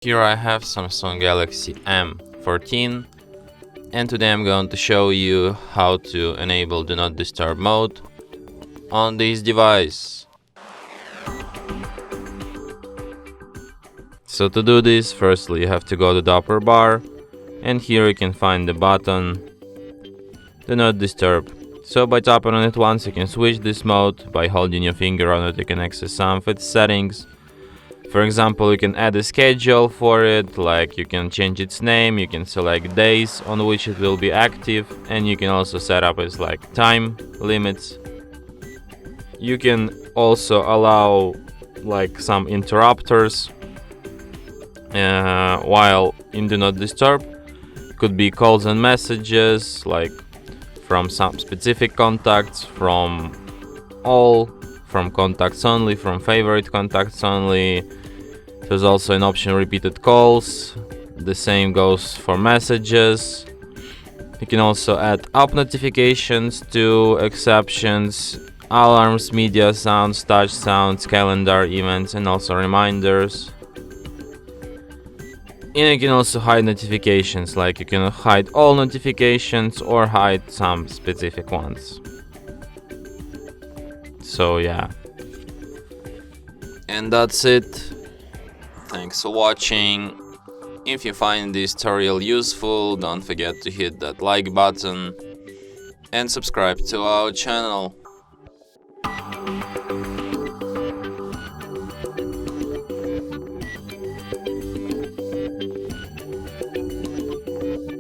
Here I have Samsung Galaxy M14, and today I'm going to show you how to enable Do Not Disturb mode on this device. So to do this, firstly you have to go to the upper bar, and here you can find the button Do Not Disturb. So by tapping on it once you can switch this mode. By holding your finger on it you can access some of its settings. For example, you can add a schedule for it, like you can change its name, you can select days on which it will be active, and you can also set up its time limits. You can also allow some interrupters while in Do Not Disturb. Could be calls and messages, like from some specific contacts, from all, from contacts only, from favorite contacts only. There's also an option repeated calls. The same goes for messages. You can also add app notifications to exceptions, alarms, media sounds, touch sounds, calendar events, and also reminders. And you can also hide notifications, like you can hide all notifications or hide some specific ones. So yeah. And that's it. Thanks for watching. If you find this tutorial useful, don't forget to hit that like button and subscribe to our channel.